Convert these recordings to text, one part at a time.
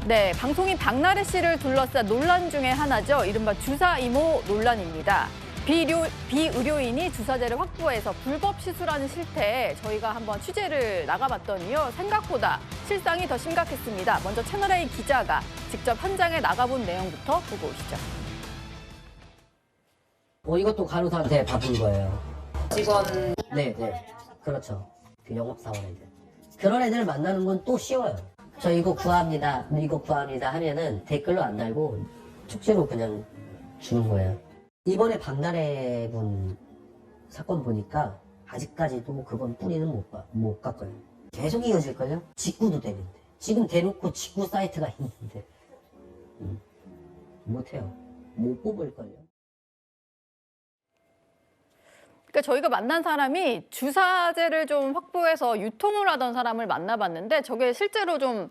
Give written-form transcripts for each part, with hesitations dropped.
네, 방송인 박나래 씨를 둘러싼 논란 중에 하나죠. 이른바 주사 이모 논란입니다. 비의료인이 주사제를 확보해서 불법 시술하는 실태에 저희가 한번 취재를 나가봤더니요. 생각보다 실상이 더 심각했습니다. 먼저 채널A 기자가 직접 현장에 나가본 내용부터 보고 오시죠. 이것도 간호사한테 바쁜 거예요. 직원. 네. 그렇죠. 그 영업사원애들. 그런 애들 만나는 건 또 쉬워요. 저 이거 구합니다 하면은 댓글로 안 달고 축제로 그냥 주는 거예요. 이번에 박나래 분 사건 보니까 아직까지도 그건 뿌리는 못 깎아요. 계속 이어질걸요? 직구도 되는데. 지금 대놓고 직구 사이트가 있는데. 못해요. 못 뽑을걸요. 그러니까 저희가 만난 사람이 주사제를 좀 확보해서 유통을 하던 사람을 만나봤는데 저게 실제로 좀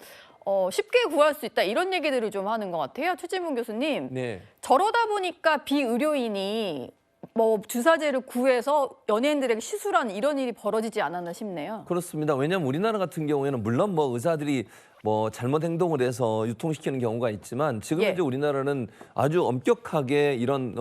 쉽게 구할 수 있다 이런 얘기들을 좀 하는 것 같아요. 최진문 교수님. 네. 저러다 보니까 비의료인이 뭐 주사제를 구해서 연예인들에게 시술하는 이런 일이 벌어지지 않았나 싶네요. 그렇습니다. 왜냐하면 우리나라 같은 경우에는 물론 뭐 의사들이 뭐 잘못 행동을 해서 유통시키는 경우가 있지만 지금 예. 이제 우리나라는 아주 엄격하게 이런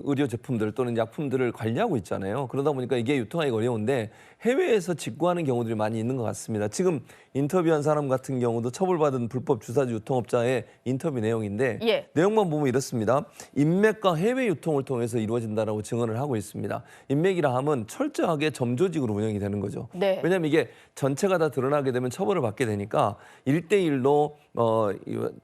의료 제품들 또는 약품들을 관리하고 있잖아요. 그러다 보니까 이게 유통하기 어려운데 해외에서 직구하는 경우들이 많이 있는 것 같습니다. 지금 인터뷰한 사람 같은 경우도 처벌받은 불법 주사제 유통업자의 인터뷰 내용인데 예. 내용만 보면 이렇습니다. 인맥과 해외 유통을 통해서 이루어진다라고 증언을 하고 있습니다. 인맥이라 함은 철저하게 점조직으로 운영이 되는 거죠. 네. 왜냐하면 이게 전체가 다 드러나게 되면 처벌을 받게 되니까 1대1로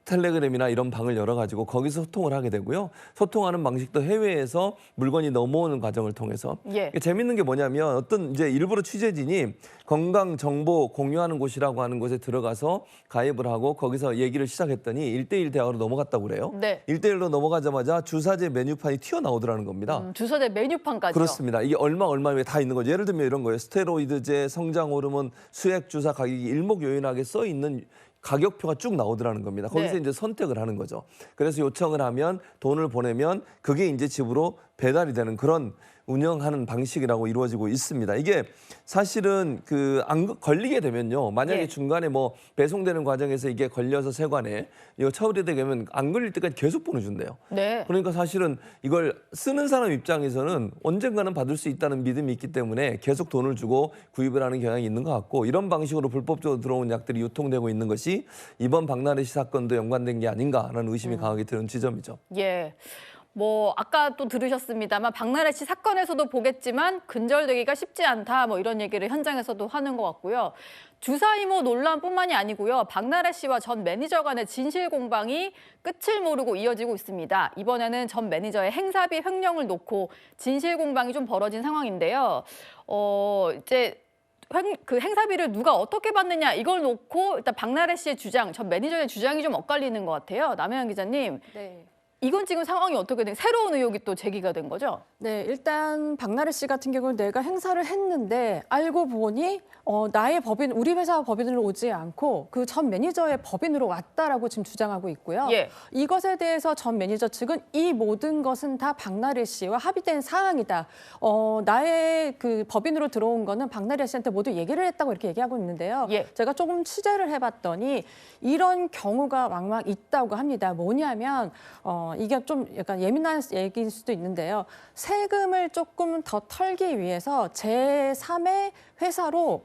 텔레그램이나 이런 방을 열어가지고 거기서 소통을 하게 되고요. 소통하는 방식도 해외에서 물건이 넘어오는 과정을 통해서. 예. 재밌는 게 뭐냐면 어떤 이제 일부러 취재진이 건강 정보 공유하는 곳이라고 하는 곳에 들어가서 가입을 하고 거기서 얘기를 시작했더니 1대1 대화로 넘어갔다고 그래요. 네. 1대1로 넘어가자마자 주사제 메뉴판이 튀어나오더라는 겁니다. 주사제 메뉴판까지요. 그렇습니다. 이게 얼마 외에 다 있는 거죠. 예를 들면 이런 거예요. 스테로이드제, 성장 호르몬, 수액 주사 가격이 일목요연하게 써 있는 가격표가 쭉 나오더라는 겁니다. 거기서 네. 이제 선택을 하는 거죠. 그래서 요청을 하면 돈을 보내면 그게 이제 집으로 배달이 되는 그런 운영하는 방식이라고 이루어지고 있습니다. 이게 사실은 안 걸리게 되면요. 만약에 예. 중간에 뭐 배송되는 과정에서 이게 걸려서 세관에 이거 처벌이 되면 안 걸릴 때까지 계속 보내준대요. 네. 그러니까 사실은 이걸 쓰는 사람 입장에서는 언젠가는 받을 수 있다는 믿음이 있기 때문에 계속 돈을 주고 구입을 하는 경향이 있는 것 같고 이런 방식으로 불법적으로 들어온 약들이 유통되고 있는 것이 이번 박나래 씨 사건도 연관된 게 아닌가라는 의심이 강하게 드는 지점이죠. 예. 뭐 아까 또 들으셨습니다만 박나래 씨 사건에서도 보겠지만 근절되기가 쉽지 않다 뭐 이런 얘기를 현장에서도 하는 것 같고요. 주사 이모 논란뿐만이 아니고요. 박나래 씨와 전 매니저 간의 진실 공방이 끝을 모르고 이어지고 있습니다. 이번에는 전 매니저의 행사비 횡령을 놓고 진실 공방이 좀 벌어진 상황인데요. 이제 그 행사비를 누가 어떻게 받느냐 이걸 놓고 일단 박나래 씨의 주장, 전 매니저의 주장이 좀 엇갈리는 것 같아요. 남혜연 기자님. 네. 이건 지금 상황이 어떻게 된 새로운 의혹이 또 제기가 된 거죠? 네, 일단 박나래 씨 같은 경우는 내가 행사를 했는데 알고 보니 나의 법인, 우리 회사 법인으로 오지 않고 그 전 매니저의 법인으로 왔다라고 지금 주장하고 있고요. 예. 이것에 대해서 전 매니저 측은 이 모든 것은 다 박나래 씨와 합의된 사항이다. 나의 그 법인으로 들어온 거는 박나래 씨한테 모두 얘기를 했다고 이렇게 얘기하고 있는데요. 예. 제가 조금 취재를 해봤더니 이런 경우가 왕왕 있다고 합니다. 뭐냐면 이게 좀 약간 예민한 얘기일 수도 있는데요. 세금을 조금 더 털기 위해서 제3의 회사로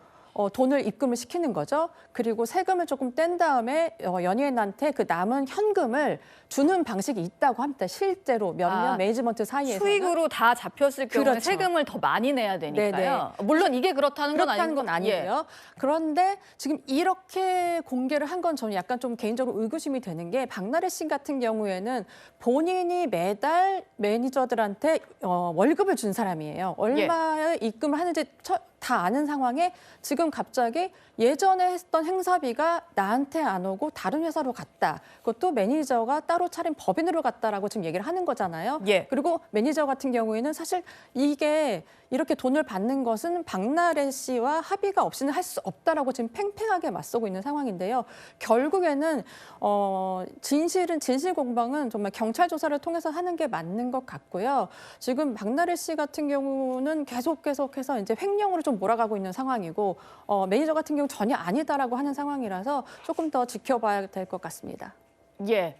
돈을 입금을 시키는 거죠. 그리고 세금을 조금 뗀 다음에 연예인한테 그 남은 현금을 주는 방식이 있다고 합니다. 실제로 몇몇 매니지먼트 사이에서는. 수익으로 다 잡혔을 경우에 그렇죠. 세금을 더 많이 내야 되니까요. 네네. 물론 이게 그렇다는 건 아니고요. 그런데 지금 이렇게 공개를 한 건 저는 약간 좀 개인적으로 의구심이 되는 게 박나래 씨 같은 경우에는 본인이 매달 매니저들한테 월급을 준 사람이에요. 얼마의 입금을 하는지 다 아는 상황에 지금 갑자기 예전에 했던 행사비가 나한테 안 오고 다른 회사로 갔다. 그것도 매니저가 따로 차린 법인으로 갔다라고 지금 얘기를 하는 거잖아요. 예. 그리고 매니저 같은 경우에는 사실 이게 이렇게 돈을 받는 것은 박나래 씨와 합의가 없이는 할 수 없다라고 지금 팽팽하게 맞서고 있는 상황인데요. 결국에는 진실 공방은 정말 경찰 조사를 통해서 하는 게 맞는 것 같고요. 지금 박나래 씨 같은 경우는 계속해서 이제 횡령으로 좀 몰아가고 있는 상황이고 매니저 같은 경우 전혀 아니다라고 하는 상황이라서 조금 더 지켜봐야 될 것 같습니다. 예.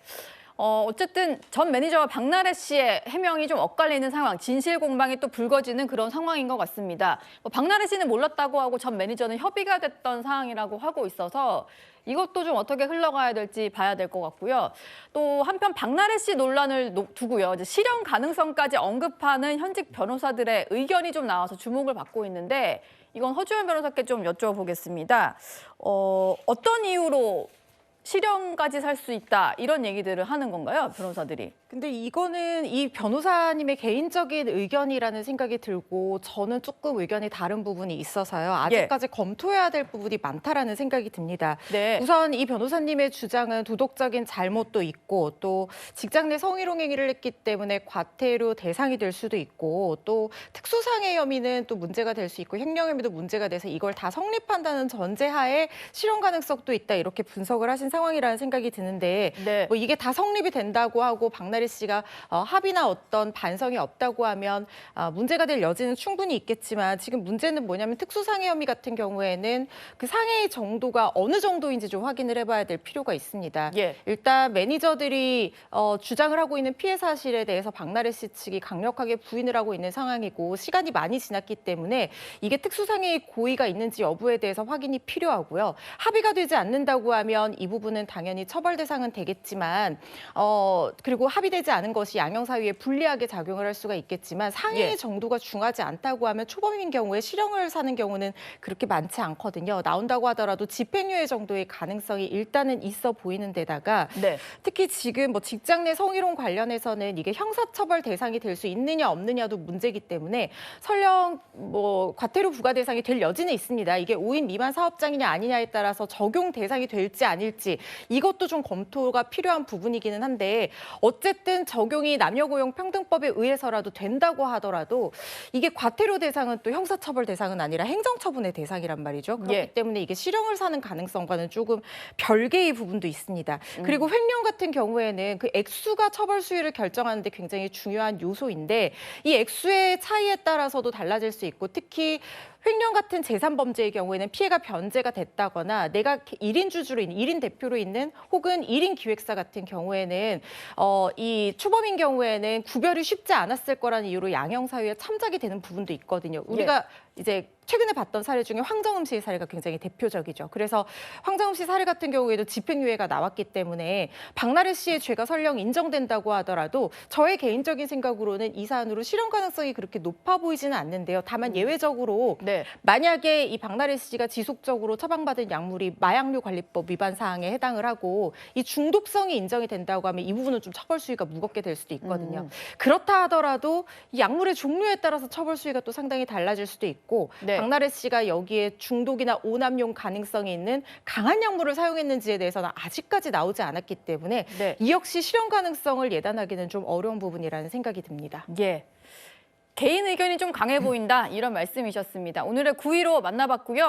어쨌든 전 매니저와 박나래 씨의 해명이 좀 엇갈리는 상황, 진실 공방이 또 불거지는 그런 상황인 것 같습니다. 박나래 씨는 몰랐다고 하고 전 매니저는 협의가 됐던 상황이라고 하고 있어서 이것도 좀 어떻게 흘러가야 될지 봐야 될 것 같고요. 또 한편 박나래 씨 논란을 두고요. 이제 실형 가능성까지 언급하는 현직 변호사들의 의견이 좀 나와서 주목을 받고 있는데 이건 허주연 변호사께 좀 여쭤보겠습니다. 어떤 이유로 실형까지 살 수 있다 이런 얘기들을 하는 건가요, 변호사들이? 근데 이거는 이 변호사님의 개인적인 의견이라는 생각이 들고 저는 조금 의견이 다른 부분이 있어서요. 아직까지 검토해야 될 부분이 많다라는 생각이 듭니다. 네. 우선 이 변호사님의 주장은 도덕적인 잘못도 있고 또 직장 내 성희롱 행위를 했기 때문에 과태료 대상이 될 수도 있고 또 특수상해 혐의는 또 문제가 될 수 있고 횡령 혐의도 문제가 돼서 이걸 다 성립한다는 전제하에 실형 가능성도 있다 이렇게 분석을 하신 상황이라는 생각이 드는데 네. 뭐 이게 다 성립이 된다고 하고 박나래 씨가 합의나 어떤 반성이 없다고 하면 문제가 될 여지는 충분히 있겠지만 지금 문제는 뭐냐면 특수상해 혐의 같은 경우에는 그 상해의 정도가 어느 정도인지 좀 확인을 해봐야 될 필요가 있습니다. 예. 일단 매니저들이 주장을 하고 있는 피해 사실에 대해서 박나래 씨 측이 강력하게 부인을 하고 있는 상황이고 시간이 많이 지났기 때문에 이게 특수상해의 고의가 있는지 여부에 대해서 확인이 필요하고요. 합의가 되지 않는다고 하면 이 부분은 당연히 처벌 대상은 되겠지만 그리고 합의되지 않은 것이 양형사유에 불리하게 작용을 할 수가 있겠지만 상해의 정도가 중하지 않다고 하면 초범인 경우에 실형을 사는 경우는 그렇게 많지 않거든요. 나온다고 하더라도 집행유예 정도의 가능성이 일단은 있어 보이는 데다가 네. 특히 지금 뭐 직장 내 성희롱 관련해서는 이게 형사처벌 대상이 될 수 있느냐 없느냐도 문제이기 때문에 설령 뭐 과태료 부과 대상이 될 여지는 있습니다. 이게 5인 미만 사업장이냐 아니냐에 따라서 적용 대상이 될지 아닐지 이것도 좀 검토가 필요한 부분이기는 한데 어쨌든 적용이 남녀고용평등법에 의해서라도 된다고 하더라도 이게 과태료 대상은 또 형사처벌 대상은 아니라 행정처분의 대상이란 말이죠. 그렇기 예. 때문에 이게 실형을 사는 가능성과는 조금 별개의 부분도 있습니다. 그리고 횡령 같은 경우에는 그 액수가 처벌 수위를 결정하는 데 굉장히 중요한 요소인데 이 액수의 차이에 따라서도 달라질 수 있고 특히 횡령 같은 재산범죄의 경우에는 피해가 변제가 됐다거나 내가 1인 주주로 있는 1인 대표로 있는 혹은 1인 기획사 같은 경우에는 이 초범인 경우에는 구별이 쉽지 않았을 거라는 이유로 양형사유에 참작이 되는 부분도 있거든요. 우리가 이제 최근에 봤던 사례 중에 황정음 씨의 사례가 굉장히 대표적이죠. 그래서 황정음 씨 사례 같은 경우에도 집행유예가 나왔기 때문에 박나래 씨의 죄가 설령 인정된다고 하더라도 저의 개인적인 생각으로는 이 사안으로 실형 가능성이 그렇게 높아 보이지는 않는데요. 다만 예외적으로 네. 만약에 이 박나래 씨가 지속적으로 처방받은 약물이 마약류 관리법 위반 사항에 해당을 하고 이 중독성이 인정이 된다고 하면 이 부분은 좀 처벌 수위가 무겁게 될 수도 있거든요. 그렇다 하더라도 이 약물의 종류에 따라서 처벌 수위가 또 상당히 달라질 수도 있고 네. 박나래 씨가 여기에 중독이나 오남용 가능성이 있는 강한 약물을 사용했는지에 대해서는 아직까지 나오지 않았기 때문에 네. 이 역시 실형 가능성을 예단하기는 좀 어려운 부분이라는 생각이 듭니다. 예. 개인 의견이 좀 강해 보인다 이런 말씀이셨습니다. 오늘의 9위로 만나봤고요.